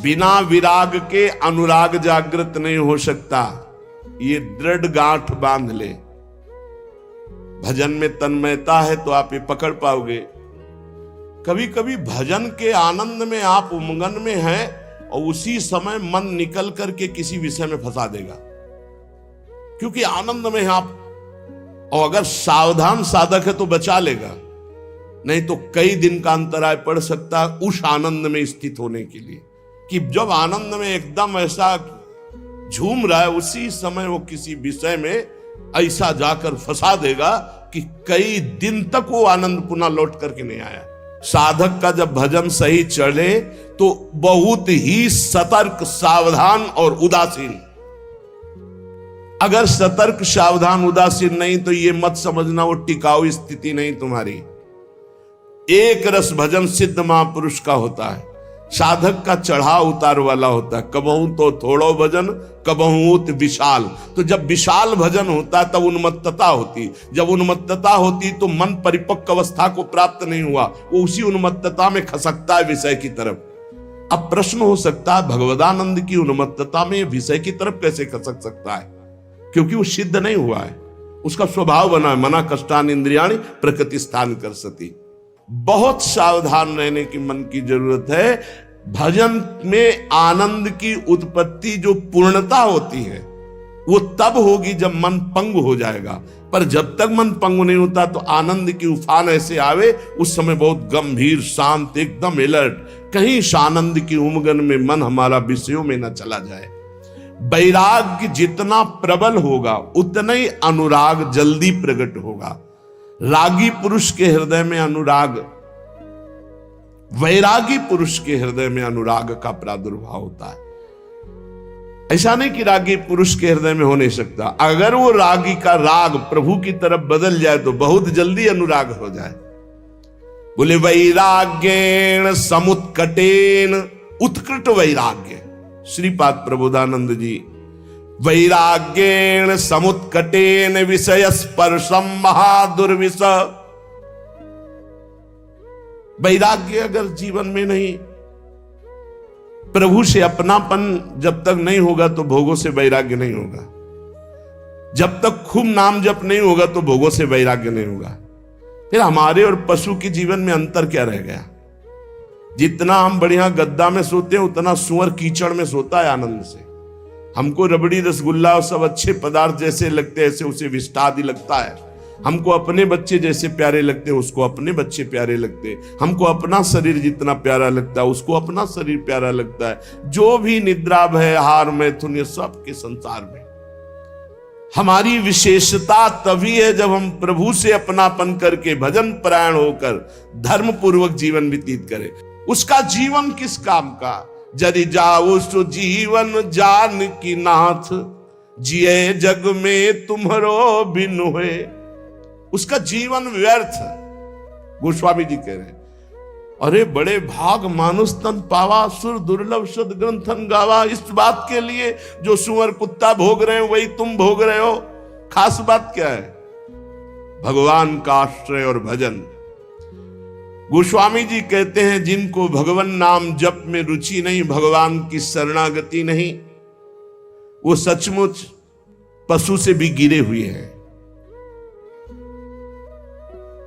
बिना विराग के अनुराग जागृत नहीं हो सकता। ये दृढ़ गांठ बांध ले। भजन में तन्मयता है तो आप ये पकड़ पाओगे। कभी कभी भजन के आनंद में आप उमंगन में हैं और उसी समय मन निकल करके किसी विषय में फंसा देगा, क्योंकि आनंद में हैं आप। और अगर सावधान साधक है तो बचा लेगा, नहीं तो कई दिन का अंतराय पड़ सकता है उस आनंद में स्थित होने के लिए, कि जब आनंद में एकदम ऐसा झूम रहा है उसी समय वो किसी विषय में ऐसा जाकर फंसा देगा कि कई दिन तक वो आनंद पुनः लौट करके नहीं आया। साधक का जब भजन सही चले तो बहुत ही सतर्क, सावधान और उदासीन। अगर सतर्क, सावधान, उदासीन नहीं तो ये मत समझना वो टिकाऊ स्थिति नहीं तुम्हारी। एक रस भजन सिद्ध महापुरुष का होता है, साधक का चढ़ाव उतार वाला होता है। कबहू तो थोड़ो भजन, कबहू तो विशाल। तो जब विशाल भजन होता तब उन्मत्तता होती। जब उन्मत्तता होती तो मन परिपक्व अवस्था को प्राप्त नहीं हुआ, वो उसी उन्मत्तता में खसकता है विषय की तरफ। अब प्रश्न हो सकता है भगवदानंद की उन्मत्तता में विषय की तरफ कैसे खसक सकता है? क्योंकि वो सिद्ध नहीं हुआ है, उसका स्वभाव बना है। मना कष्टान इंद्रियाणि प्रकृति स्थान कर सती। बहुत सावधान रहने की मन की जरूरत है। भजन में आनंद की उत्पत्ति जो पूर्णता होती है वो तब होगी जब मन पंग हो जाएगा। पर जब तक मन पंग नहीं होता तो आनंद की उफान ऐसे आवे, उस समय बहुत गंभीर, शांत, एकदम अलर्ट, कहीं आनंद की उमगन में मन हमारा विषयों में न चला जाए। वैराग्य जितना प्रबल होगा उतना ही अनुराग जल्दी प्रकट होगा। रागी पुरुष के हृदय में अनुराग, वैरागी पुरुष के हृदय में अनुराग का प्रादुर्भाव होता है। ऐसा नहीं कि रागी पुरुष के हृदय में हो नहीं सकता। अगर वो रागी का राग प्रभु की तरफ बदल जाए तो बहुत जल्दी अनुराग हो जाए। बोले वैराग्येण समुत्कटेन, उत्कृट वैराग्य। श्रीपाद प्रबोधानंद जी, वैराग्येण समुत्कटेन विषय स्पर्शम महादुर्विष। वैराग्य अगर जीवन में नहीं, प्रभु से अपनापन जब तक नहीं होगा तो भोगों से वैराग्य नहीं होगा। जब तक खूब नाम जप नहीं होगा तो भोगों से वैराग्य नहीं होगा। फिर हमारे और पशु के जीवन में अंतर क्या रह गया? जितना हम बढ़िया गद्दा में सोते हैं उतना सुअर कीचड़ में सोता है आनंद से। हमको रबड़ी, रसगुल्ला और सब अच्छे पदार्थ जैसे लगते हैं ऐसे उसे विष्टा आदि लगता है। हमको अपने बच्चे जैसे प्यारे लगते हैं उसको अपने बच्चे प्यारे लगते हैं। हमको अपना शरीर जितना प्यारा लगता है उसको अपना शरीर प्यारा लगता है। जो भी निद्रा भय हार मैथुन ये सब के संसार में हमारी विशेषता तभी है जब हम प्रभु से अपनापन करके भजन परायण होकर धर्म पूर्वक जीवन व्यतीत करें। उसका जीवन किस काम का? जदि जाओ सो जीवन जान की नाथ, जिए जग में तुम्हारो बिन हुए। उसका जीवन व्यर्थ। गोस्वामी जी कह रहे हैं, अरे बड़े भाग मानुष तन पावा, सुर दुर्लभ सद ग्रंथन गावा। इस बात के लिए जो सुअर कुत्ता भोग रहे हो वही तुम भोग रहे हो। खास बात क्या है? भगवान का आश्रय और भजन। गोस्वामी जी कहते हैं जिनको भगवान नाम जप में रुचि नहीं, भगवान की शरणागति नहीं, वो सचमुच पशु से भी गिरे हुए हैं।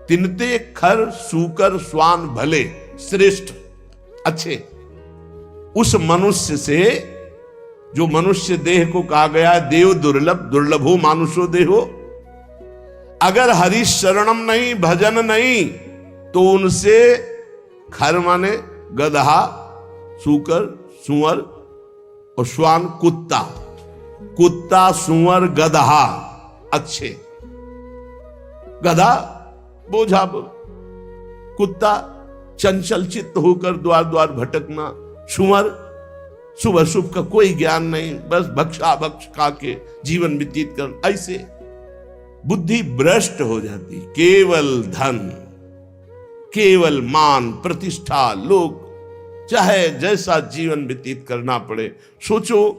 तिनते खर सूकर स्वान भले, श्रेष्ठ अच्छे। उस मनुष्य से, जो मनुष्य देह को कहा गया है देव दुर्लभ, दुर्लभो मानुषो देहो, अगर हरि शरणम नहीं, भजन नहीं, तो उनसे खर माने गधा, सूकर, सुअर और श्वान कुत्ता। कुत्ता, सुअर, गधा अच्छे। गधा बोझा, कुत्ता चंचल चित्त होकर द्वार द्वार भटकना, सुअर शुभ शुभ का कोई ज्ञान नहीं, बस भक्षा भक्ष खा के जीवन व्यतीत कर। ऐसे बुद्धि भ्रष्ट हो जाती। केवल धन, केवल मान प्रतिष्ठा, लोग चाहे जैसा जीवन व्यतीत करना पड़े। सोचो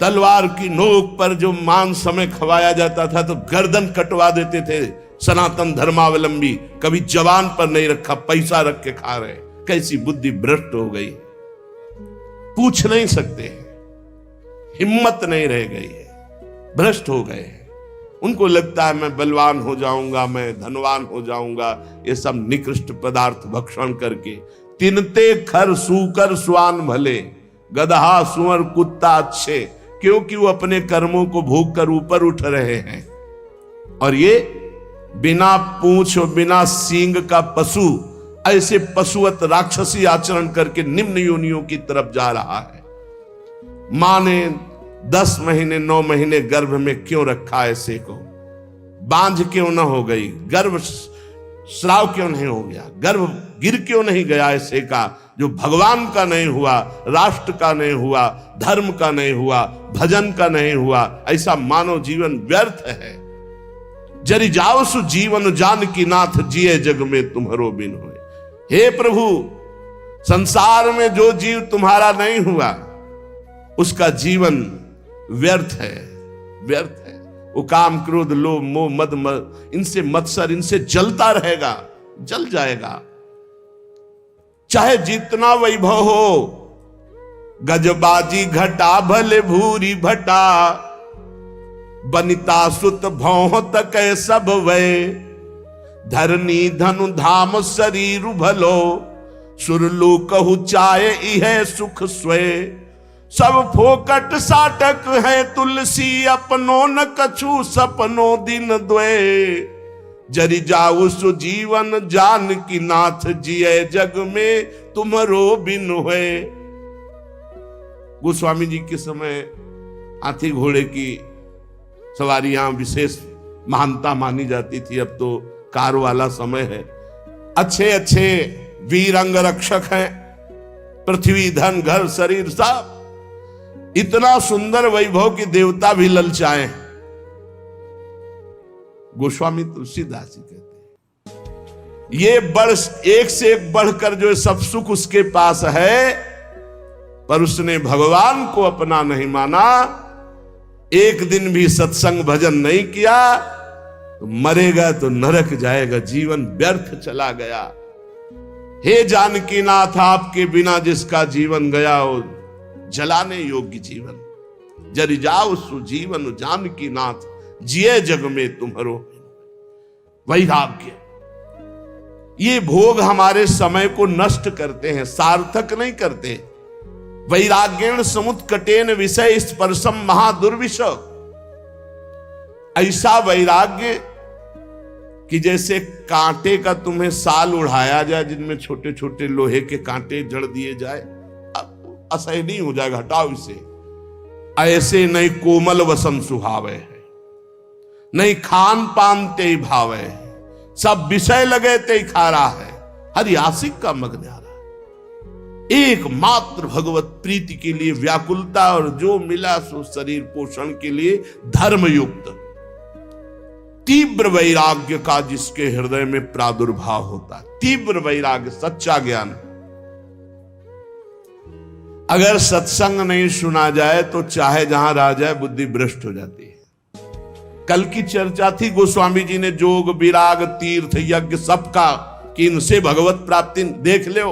तलवार की नोक पर जो मान समय खवाया जाता था तो गर्दन कटवा देते थे सनातन धर्मावलंबी। कभी जवान पर नहीं रखा, पैसा रख के खा रहे। कैसी बुद्धि भ्रष्ट हो गई। पूछ नहीं सकते हैं, हिम्मत नहीं रह गई है, भ्रष्ट हो गए हैं। उनको लगता है मैं बलवान हो जाऊंगा, मैं धनवान हो जाऊंगा, ये सब निकृष्ट पदार्थ भक्षण करके। तिनते खर सूकर स्वान भले, गदहा सुअर कुत्ता अच्छे, क्योंकि वो अपने कर्मों को भोग कर ऊपर उठ रहे हैं। और ये बिना पूंछ और बिना सींग का पशु ऐसे पशुवत राक्षसी आचरण करके निम्न योनियों की तरफ जा रहा है। मां ने 10 महीने 9 महीने गर्भ में क्यों रखा ऐसे को? बांझ क्यों न हो गई? गर्भ श्राव क्यों नहीं हो गया? गर्भ गिर क्यों नहीं गया ऐसे का, जो भगवान का नहीं हुआ, राष्ट्र का नहीं हुआ, धर्म का नहीं हुआ, भजन का नहीं हुआ? ऐसा मानव जीवन व्यर्थ है। जरि जाओ सु जीवन जानकी नाथ, जिए जग में तुम्हारो बिन होए। हे प्रभु, संसार में जो जीव तुम्हारा नहीं हुआ उसका जीवन व्यर्थ है, व्यर्थ है। वो काम क्रोध लोभ मोह मद इनसे मत्सर इनसे जलता रहेगा, जल जाएगा। चाहे जितना वैभव हो, गजबाजी घटा भले भूरी भटा, बनिता सुत भौह तक सब वै, धरनी धनु धाम शरीर भलो, सुरलू कहु चाहे इह सुख स्वय। सब फोकट साटक है तुलसी, अपनो न कछु सपनो दिन द्वे। जरि जाऊ सु जीवन जान की नाथ, जिए जग में तुम्हारो बिन होए। गोस्वामी जी के समय हाथी घोड़े की सवारियां विशेष महानता मानी जाती थी। अब तो कार वाला समय है। अच्छे अच्छे वीर अंग रक्षक हैं, पृथ्वी धन घर शरीर सब इतना सुंदर वैभव की देवता भी ललचाए। गोस्वामी तुलसीदास जी कहते हैं ये बढ़ एक से एक बढ़कर जो सब सुख उसके पास है, पर उसने भगवान को अपना नहीं माना, एक दिन भी सत्संग भजन नहीं किया, तो मरेगा तो नरक जाएगा, जीवन व्यर्थ चला गया। हे जानकी नाथ, आपके बिना जिसका जीवन गया वो जलाने योग्य जीवन। जरि जाओ सु जीवन जानकी नाथ, जिए जग में तुम्हारो वैराग्य। ये भोग हमारे समय को नष्ट करते हैं, सार्थक नहीं करते। वैराग्येण समुत्कटेन विषय स्पर्शम महादुर्विष। ऐसा वैराग्य कि जैसे कांटे का तुम्हें साल उड़ाया जाए, जिनमें छोटे छोटे लोहे के कांटे जड़ दिए जाए, असह्य नहीं हो जाएगा, हटाओ इसे। ऐसे नहीं कोमल वसन सुहावे है, नहीं खान पान ते भावे है, सब विषय लगे ते खा रहा है, हरि आशिक का मग्न आ रहा है। एकमात्र भगवत प्रीति के लिए व्याकुलता, और जो मिला सो शरीर पोषण के लिए धर्मयुक्त तीव्र वैराग्य का जिसके हृदय में प्रादुर्भाव होता है। तीव्र वैराग्य, सच्चा ज्ञान। अगर सत्संग नहीं सुना जाए तो चाहे जहां रह जाए बुद्धि भ्रष्ट हो जाती है। कल की चर्चा थी, गोस्वामी जी ने जोग विराग तीर्थ यज्ञ सबका कि इनसे भगवत प्राप्ति देख लो।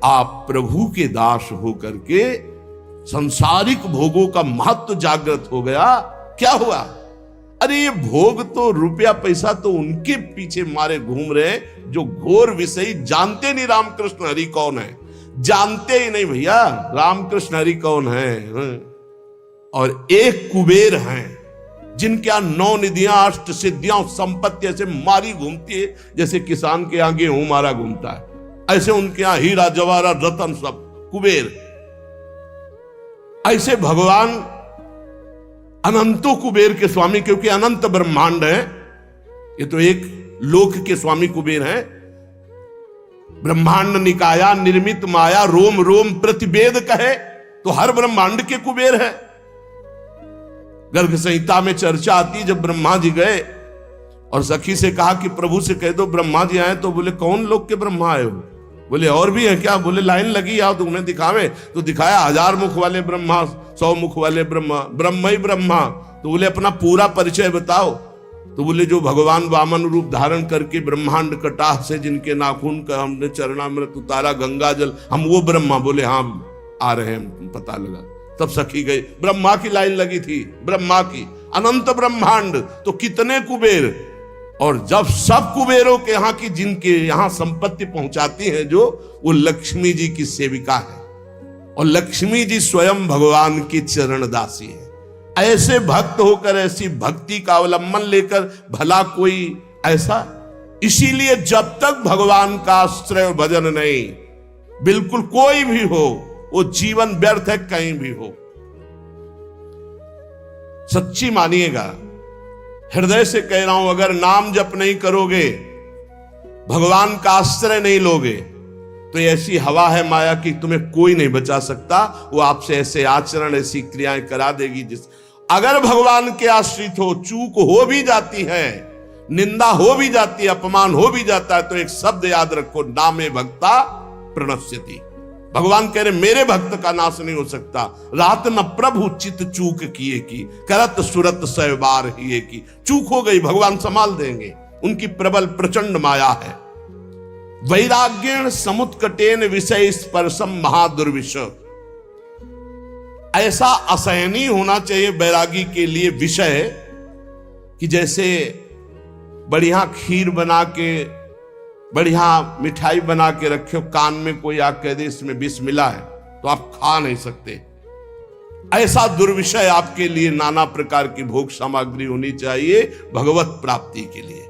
आप प्रभु के दास होकर के संसारिक भोगों का महत्व जागृत हो गया। क्या हुआ? अरे ये भोग तो, रुपया पैसा तो उनके पीछे मारे घूम रहे जो घोर विषयी जानते नहीं रामकृष्ण हरि कौन है, जानते ही नहीं भैया रामकृष्ण हरि कौन है। और एक कुबेर हैं जिनके यहां 9 निधियां 8 सिद्धियां संपत्ति ऐसे मारी घूमती है जैसे किसान के यहां गेहूं मारा घूमता है, ऐसे उनके यहां हीरा जवाहरात रतन सब कुबेर। ऐसे भगवान अनंतो कुबेर के स्वामी, क्योंकि अनंत ब्रह्मांड है, ये तो एक लोक के स्वामी कुबेर हैं। ब्रह्मांड निकाया निर्मित माया, रोम रोम प्रतिवेद कहे, तो हर ब्रह्मांड के कुबेर है। गर्ग संहिता में चर्चा आती, जब ब्रह्मा जी गए और सखी से कहा कि प्रभु से कह दो ब्रह्मा जी आए, तो बोले कौन लोग के ब्रह्मा आए हो? बोले और भी है क्या? बोले लाइन लगी आओ तो उन्हें दिखावे। तो दिखाया 1000 मुख वाले ब्रह्मा, 100 मुख वाले ब्रह्मा, ब्रह्म ही ब्रह्मा। तो बोले अपना पूरा परिचय बताओ। तो बोले जो भगवान वामन रूप धारण करके ब्रह्मांड कटाह से जिनके नाखून का हमने चरणामृत उतारा गंगा जल, हम वो ब्रह्मा। बोले हाँ आ रहे हैं, पता लगा। तब सखी गई, ब्रह्मा की लाइन लगी थी, ब्रह्मा की, अनंत ब्रह्मांड तो कितने कुबेर, और जब सब कुबेरों के यहाँ की, जिनके यहाँ संपत्ति पहुंचाती है जो, वो लक्ष्मी जी की सेविका है, और लक्ष्मी जी स्वयं भगवान की चरण दासी है। ऐसे भक्त होकर, ऐसी भक्ति का अवलंबन लेकर भला कोई ऐसा, इसीलिए जब तक भगवान का आश्रय और भजन नहीं, बिल्कुल कोई भी हो, वो जीवन व्यर्थ है, कहीं भी हो। सच्ची मानिएगा, हृदय से कह रहा हूं, अगर नाम जप नहीं करोगे, भगवान का आश्रय नहीं लोगे, तो ऐसी हवा है माया की तुम्हें कोई नहीं बचा सकता। वो आपसे ऐसे आचरण, ऐसी क्रियाएं करा देगी जिस, अगर भगवान के आश्रित हो, चूक हो भी जाती है, निंदा हो भी जाती है, अपमान हो भी जाता है, तो एक शब्द याद रखो, नामे भक्ता प्रणश्यति। भगवान कह रहे मेरे भक्त का नाश नहीं हो सकता। रात न प्रभु चित चूक किए की, करत सुरत सय बार ही की। चूक हो गई, भगवान संभाल देंगे, उनकी प्रबल प्रचंड माया है। वैराग्येण समुत्कटेन विषय स्पर्शम महादुर्विष। ऐसा असहनीय होना चाहिए वैरागी के लिए विषय, कि जैसे बढ़िया खीर बना के, बढ़िया मिठाई बना के रखे हो, कान में कोई आग कह दे इसमें विष मिला है, तो आप खा नहीं सकते। ऐसा दुर्विषय आपके लिए नाना प्रकार की भोग सामग्री होनी चाहिए भगवत प्राप्ति के लिए।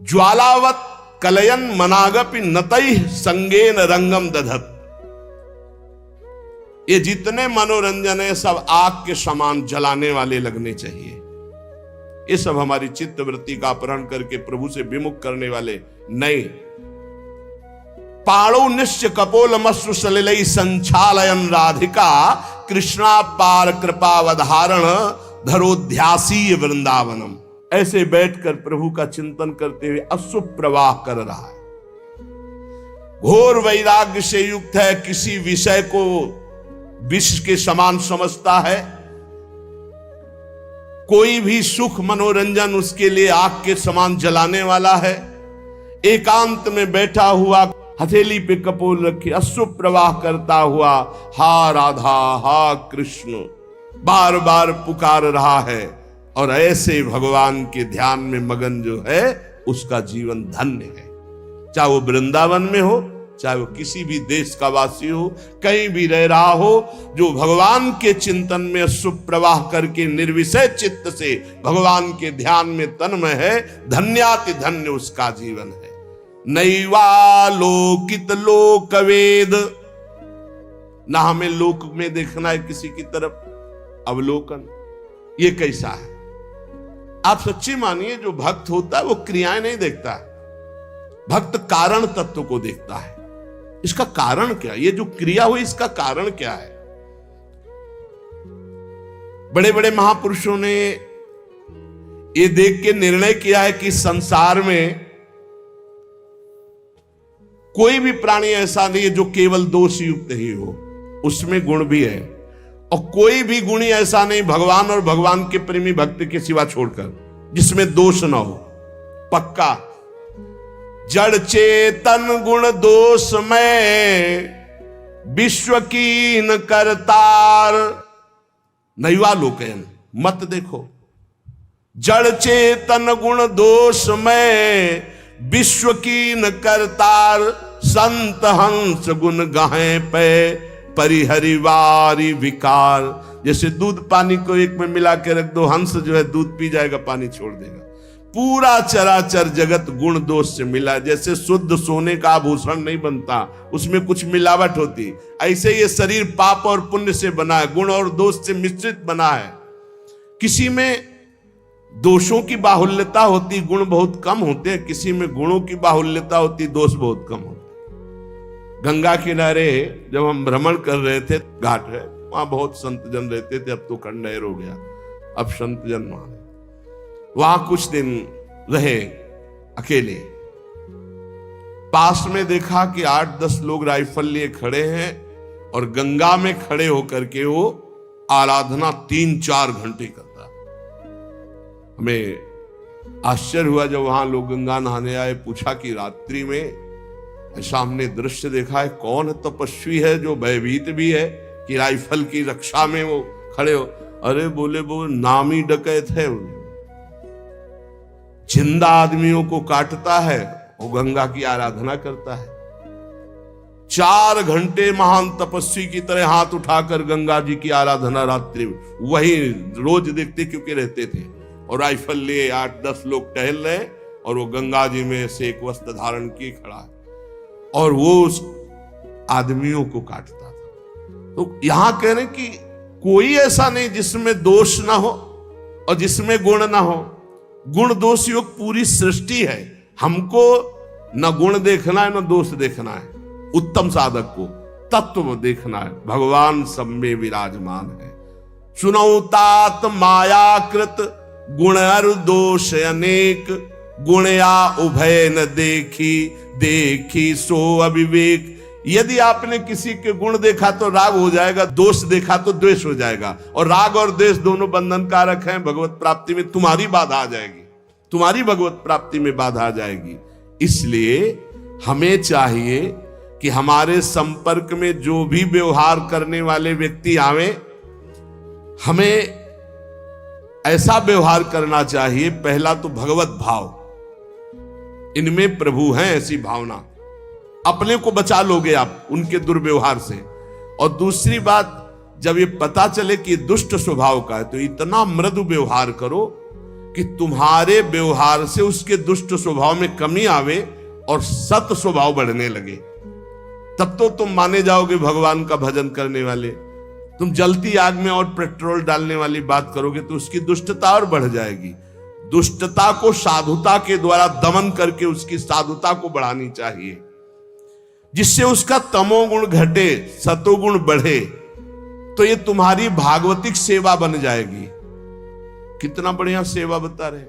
ज्वालावत कलयन मनागपि नतई संगेन रंगम दधत। ये जितने मनोरंजन है सब आग के समान जलाने वाले लगने चाहिए। ये सब हमारी चित्त वृत्ति का अपहरण करके प्रभु से विमुख करने वाले नहीं। पाणो निश्च कपोल मश्रु सलिलई संचालयन राधिका, कृष्णा पार कृपावधारण धरोध्यासी वृंदावनम। ऐसे बैठकर प्रभु का चिंतन करते हुए अश्रु प्रवाह कर रहा है, घोर वैराग्य से युक्त है, किसी विषय को विष के समान समझता है, कोई भी सुख मनोरंजन उसके लिए आग के समान जलाने वाला है। एकांत में बैठा हुआ, हथेली पे कपोल रखी, अश्रु प्रवाह करता हुआ हा राधा हा कृष्ण बार बार पुकार रहा है, और ऐसे भगवान के ध्यान में मगन जो है उसका जीवन धन्य है। चाहे वो वृंदावन में हो, चाहे वो किसी भी देश का वासी हो, कहीं भी रह रहा हो, जो भगवान के चिंतन में सुप्रवाह करके निर्विषय चित्त से भगवान के ध्यान में तन्मय है, धन्याति धन्य उसका जीवन है। नैवालोकित लोकवेद, ना हमें लोक में देखना है किसी की तरफ, अवलोकन ये कैसा है। आप सच्ची मानिए, जो भक्त होता है वो क्रियाएं नहीं देखता है, भक्त कारण तत्व को देखता है। इसका कारण क्या, ये जो क्रिया हुई इसका कारण क्या है। बड़े बड़े महापुरुषों ने ये देख के निर्णय किया है कि संसार में कोई भी प्राणी ऐसा नहीं है जो केवल दोष युक्त ही हो, उसमें गुण भी है, और कोई भी गुणी ऐसा नहीं भगवान और भगवान के प्रेमी भक्त के सिवा छोड़कर जिसमें दोष ना हो। पक्का जड़ चेतन गुण दोष में विश्व कीन करतार, नैवा लोकयन मत देखो। जड़ चेतन गुण दोष में विश्व कीन करतार, संत हंस गुण गाहे पे परिहरिवारी विकार। जैसे दूध पानी को एक में मिला के रख दो, हंस जो है दूध पी जाएगा, पानी छोड़ देगा। पूरा चराचर जगत गुण दोष से मिला। जैसे शुद्ध सोने का आभूषण नहीं बनता, उसमें कुछ मिलावट होती, ऐसे ये शरीर पाप और पुण्य से बना है, गुण और दोष से मिश्रित बना है। किसी में दोषों की बाहुल्यता होती, गुण बहुत कम होते हैं, किसी में गुणों की बाहुल्यता होती, दोष बहुत कम होते। गंगा किनारे जब हम भ्रमण कर रहे थे, घाट है वहां, बहुत संत जन रहते थे, अब तो खंडहर हो गया, अब संत जन वहां कुछ दिन रहे अकेले। पास में देखा कि 8-10 लोग राइफल लिए खड़े हैं और गंगा में खड़े होकर के वो आराधना 3-4 घंटे करता। हमें आश्चर्य हुआ जब वहां लोग गंगा नहाने आए, पूछा कि रात्रि में ऐसा हमने दृश्य देखा है। कौन तपस्वी है जो भयभीत भी है कि राइफल की रक्षा में वो खड़े हो? अरे बोले वो नामी डकैत है, जिंदा आदमियों को काटता है, वो गंगा की आराधना करता है। 4 घंटे महान तपस्वी की तरह हाथ उठाकर गंगा जी की आराधना रात्रि वही रोज देखते क्योंकि रहते थे। और राइफल लिए 8-10 लोग टहल रहे और वो गंगा जी में से एक वस्त्र धारण किए खड़ा है और वो उस आदमियों को काटता था। तो यहां कह रहे कि कोई ऐसा नहीं जिसमें दोष ना हो और जिसमें गुण ना हो। गुण दोष युक्त पूरी सृष्टि है। हमको न गुण देखना है न दोष देखना है। उत्तम साधक को तत्व देखना है। भगवान सब में विराजमान है। सुनौ तात मायाकृत गुण और दोष अनेक, गुणया उभय न देखी, देखी सो अविवेक। यदि आपने किसी के गुण देखा तो राग हो जाएगा, दोष देखा तो द्वेष हो जाएगा। और राग और द्वेष दोनों बंधन कारक हैं। भगवत प्राप्ति में तुम्हारी बाधा आ जाएगी, तुम्हारी भगवत प्राप्ति में बाधा आ जाएगी। इसलिए हमें चाहिए कि हमारे संपर्क में जो भी व्यवहार करने वाले व्यक्ति आवे, हमें ऐसा व्यवहार करना चाहिए। पहला तो भगवत भाव, इनमें प्रभु हैं, ऐसी भावना। अपने को बचा लोगे आप उनके दुर्व्यवहार से। और दूसरी बात, जब ये पता चले कि दुष्ट स्वभाव का है तो इतना मृदु व्यवहार करो कि तुम्हारे व्यवहार से उसके दुष्ट स्वभाव में कमी आवे और सत स्वभाव बढ़ने लगे। तब तो तुम माने जाओगे भगवान का भजन करने वाले। तुम जलती आग में और पेट्रोल डालने वाली बात करोगे तो उसकी दुष्टता और बढ़ जाएगी। दुष्टता को साधुता के द्वारा दमन करके उसकी साधुता को बढ़ानी चाहिए, जिससे उसका तमोगुण घटे, सतोगुण बढ़े। तो ये तुम्हारी भागवतिक सेवा बन जाएगी। कितना बढ़िया सेवा बता रहे।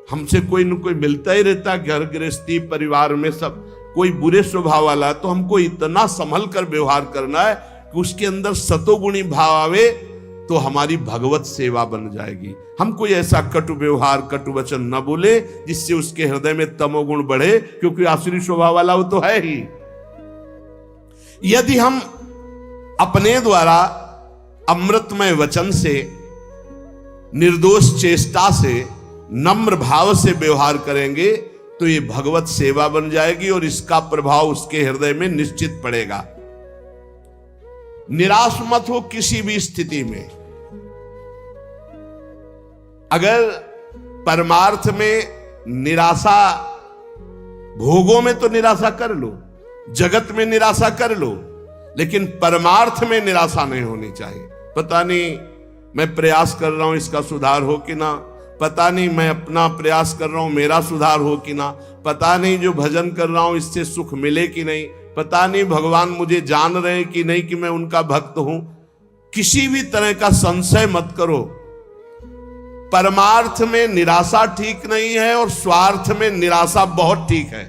हमसे कोई न कोई मिलता ही रहता, घर गृहस्थी परिवार में सब कोई बुरे स्वभाव वाला है तो हमको इतना संभल कर व्यवहार करना है कि उसके अंदर सतोगुणी भाव आवे, तो हमारी भगवत सेवा बन जाएगी। हम कोई ऐसा कटु व्यवहार, कटु वचन न बोले जिससे उसके हृदय में तमोगुण बढ़े, क्योंकि आसुरी स्वभाव वाला वो तो है ही। यदि हम अपने द्वारा अमृतमय वचन से, निर्दोष चेष्टा से, नम्र भाव से व्यवहार करेंगे तो ये भगवत सेवा बन जाएगी और इसका प्रभाव उसके हृदय में निश्चित पड़ेगा। निराश मत हो किसी भी स्थिति में। अगर परमार्थ में निराशा, भोगों में तो निराशा कर लो, जगत में निराशा कर लो, लेकिन परमार्थ में निराशा नहीं होनी चाहिए। पता नहीं मैं प्रयास कर रहा हूं इसका सुधार हो कि ना, पता नहीं मैं अपना प्रयास कर रहा हूं मेरा सुधार हो कि ना, पता नहीं जो भजन कर रहा हूं इससे सुख मिले कि नहीं, पता नहीं भगवान मुझे जान रहे हैं कि नहीं कि मैं उनका भक्त हूं। किसी भी तरह का संशय मत करो। परमार्थ में निराशा ठीक नहीं है और स्वार्थ में निराशा बहुत ठीक है।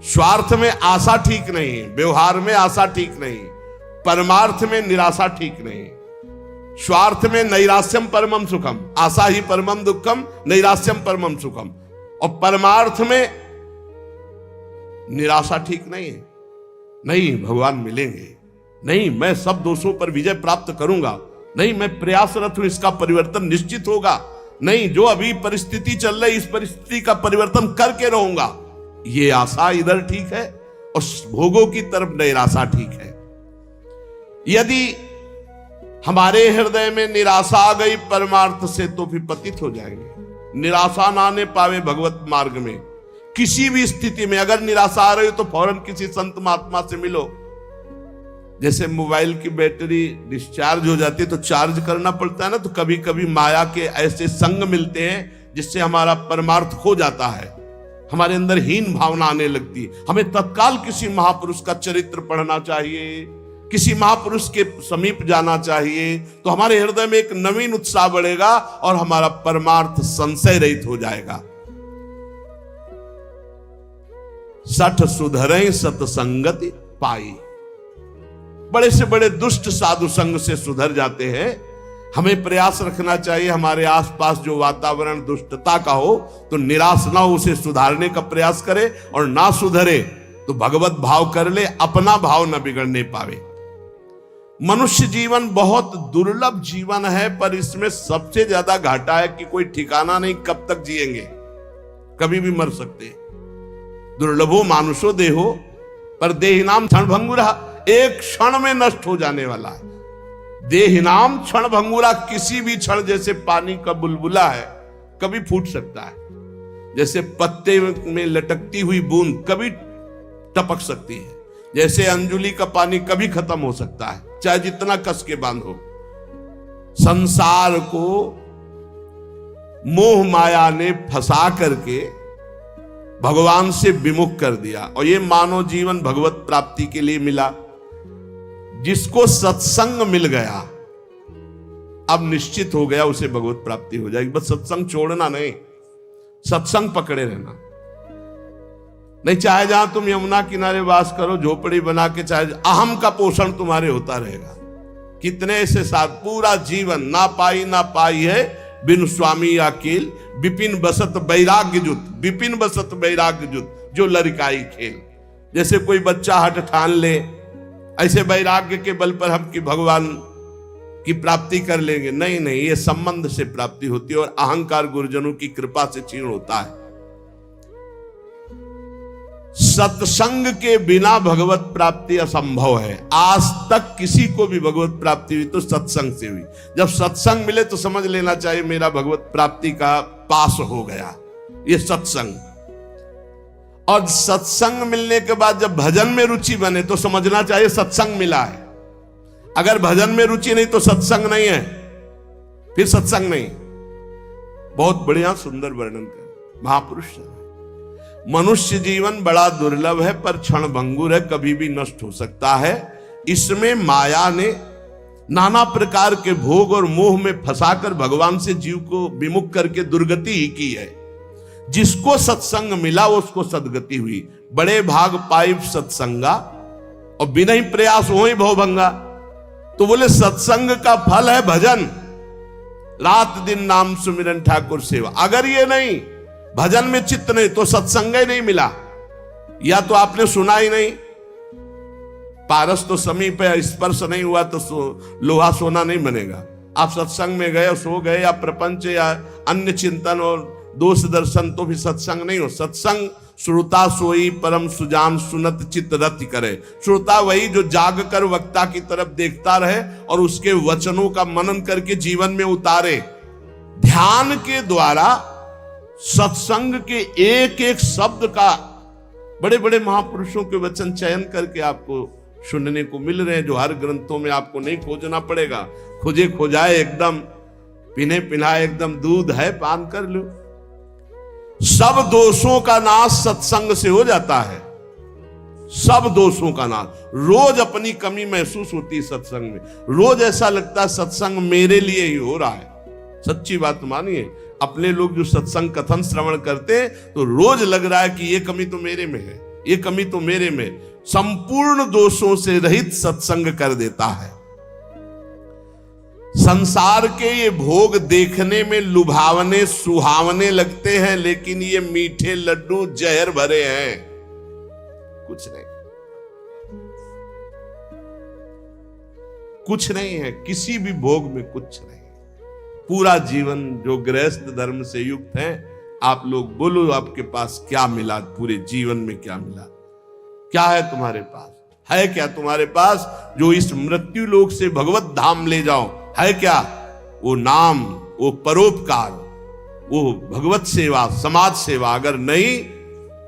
स्वार्थ में आशा ठीक नहीं, व्यवहार में आशा ठीक नहीं, परमार्थ में निराशा ठीक नहीं। स्वार्थ में नैराश्यम परमम सुखम, आशा ही परमम दुखम, नैराश्यम परमम सुखम। और परमार्थ में निराशा ठीक नहीं है। नहीं भगवान मिलेंगे, नहीं मैं सब दोषों पर विजय प्राप्त करूंगा, नहीं मैं प्रयासरत हूं इसका परिवर्तन निश्चित होगा, नहीं जो अभी परिस्थिति चल रही इस परिस्थिति का परिवर्तन करके रहूंगा, ये आशा इधर ठीक है और भोगों की तरफ नैराशा ठीक है। यदि हमारे हृदय में निराशा आ गई परमार्थ से तो फिर पतित हो जाएंगे। निराशा ना आने पावे भगवत मार्ग में। किसी भी स्थिति में अगर निराशा आ रही हो तो फौरन किसी संत महात्मा से मिलो। जैसे मोबाइल की बैटरी डिस्चार्ज हो जाती है तो चार्ज करना पड़ता है ना, तो कभी कभी माया के ऐसे संग मिलते हैं जिससे हमारा परमार्थ खो जाता है, हमारे अंदर हीन भावना आने लगती है। हमें तत्काल किसी महापुरुष का चरित्र पढ़ना चाहिए, किसी महापुरुष के समीप जाना चाहिए, तो हमारे हृदय में एक नवीन उत्साह बढ़ेगा और हमारा परमार्थ संशय रहित हो जाएगा। सठ सुधरे सतसंगति पाई। बड़े से बड़े दुष्ट साधु संग से सुधर जाते हैं। हमें प्रयास रखना चाहिए हमारे आसपास जो वातावरण दुष्टता का हो तो निराश ना हो, उसे सुधारने का प्रयास करें, और ना सुधरे तो भगवत भाव कर ले, अपना भाव न बिगड़ने पावे। मनुष्य जीवन बहुत दुर्लभ जीवन है, पर इसमें सबसे ज्यादा घाटा है कि कोई ठिकाना नहीं कब तक जिएंगे, कभी भी मर सकते। दुर्लभो मानुषो देहो पर देहिनाम क्षण भंगुरा, एक क्षण में नष्ट हो जाने वाला है। देहिनाम क्षण भंगुरा, किसी भी क्षण, जैसे पानी का बुलबुला है कभी फूट सकता है, जैसे पत्ते में लटकती हुई बूंद कभी टपक सकती है, जैसे अंजुली का पानी कभी खत्म हो सकता है, चाहे जितना कस के बांधो। संसार को मोह माया ने फंसा करके भगवान से विमुख कर दिया, और ये मानव जीवन भगवत प्राप्ति के लिए मिला। जिसको सत्संग मिल गया अब निश्चित हो गया उसे भगवत प्राप्ति हो जाएगी। बस सत्संग छोड़ना नहीं, सत्संग पकड़े रहना। नहीं, चाहे जहां तुम यमुना किनारे वास करो, झोपड़ी बना के, चाहे अहम का पोषण तुम्हारे होता रहेगा। कितने ऐसे साथ पूरा जीवन ना पाई है बिन स्वामी अकेल, विपिन बसत वैराग्य जुत, विपिन बसत वैराग्य जुत, जो लड़काई खेल। जैसे कोई बच्चा हट ठान ले, ऐसे वैराग्य के बल पर हम कि भगवान की प्राप्ति कर लेंगे, नहीं, ये संबंध से प्राप्ति होती है, और अहंकार गुरुजनों की कृपा से क्षीण होता है। सत्संग के बिना भगवत प्राप्ति असंभव है। आज तक किसी को भी भगवत प्राप्ति हुई तो सत्संग से हुई। जब सत्संग मिले तो समझ लेना चाहिए मेरा भगवत प्राप्ति का पास हो गया, ये सत्संग। और सत्संग मिलने के बाद जब भजन में रुचि बने तो समझना चाहिए सत्संग मिला है। अगर भजन में रुचि नहीं तो सत्संग नहीं है, फिर सत्संग नहीं। बहुत बढ़िया सुंदर वर्णन कर महापुरुष। मनुष्य जीवन बड़ा दुर्लभ है, पर क्षण भंगुर है, कभी भी नष्ट हो सकता है। इसमें माया ने नाना प्रकार के भोग और मोह में फंसाकर भगवान से जीव को विमुख करके दुर्गति ही की है। जिसको सत्संग मिला उसको सदगति हुई। बड़े भाग पाइप सत्संगा और बिना ही प्रयास हो ही भवभंगा। तो बोले सत्संग का फल है भजन, रात दिन नाम सुमिरन ठाकुर सेवा। अगर ये नहीं, भजन में चित्त नहीं, तो सत्संग ही नहीं मिला, या तो आपने सुना ही नहीं। पारस तो समीप है, स्पर्श नहीं हुआ तो लोहा सोना नहीं बनेगा। आप सत्संग में गए, सो गए, या प्रपंच या अन्य चिंतन और दोष दर्शन, तो भी सत्संग नहीं हो। सत्संग श्रोता सोई परम सुजान सुनत चित्त रति करे। श्रोता वही जो जाग कर वक्ता की तरफ देखता रहे और उसके वचनों का मनन करके जीवन में उतारे। ध्यान के द्वारा सत्संग के एक एक शब्द का बड़े बड़े महापुरुषों के वचन चयन करके आपको सुनने को मिल रहे हैं, जो हर ग्रंथों में आपको नहीं खोजना पड़ेगा। खोजे खोजाए एकदम, पिने पिनाए एकदम, दूध है पान कर लो। सब दोषों का नाश सत्संग से हो जाता है, सब दोषों का नाश। रोज अपनी कमी महसूस होती है सत्संग में, रोज ऐसा लगता है सत्संग मेरे लिए ही हो रहा है। सच्ची बात मानिए, अपने लोग जो सत्संग कथन श्रवण करते हैं तो रोज लग रहा है कि ये कमी तो मेरे में है, ये कमी तो मेरे में। संपूर्ण दोषों से रहित सत्संग कर देता है। संसार के ये भोग देखने में लुभावने सुहावने लगते हैं, लेकिन ये मीठे लड्डू जहर भरे हैं, कुछ नहीं, कुछ नहीं है। किसी भी भोग में कुछ नहीं। पूरा जीवन जो गृहस्थ धर्म से युक्त है, आप लोग बोलो आपके पास क्या मिला, पूरे जीवन में क्या मिला? क्या है तुम्हारे पास? है क्या तुम्हारे पास जो इस मृत्यु लोक से भगवत धाम ले जाओ? है क्या? वो नाम, वो परोपकार, वो भगवत सेवा, समाज सेवा। अगर नहीं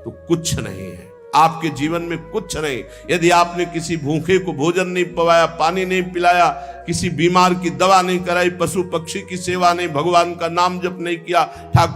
तो कुछ नहीं है आपके जीवन में, कुछ नहीं। यदि आपने किसी भूखे को भोजन नहीं पवाया, पानी नहीं पिलाया, किसी बीमार की दवा नहीं कराई, पशु पक्षी की सेवा नहीं, भगवान का नाम जप नहीं किया, ठाकुर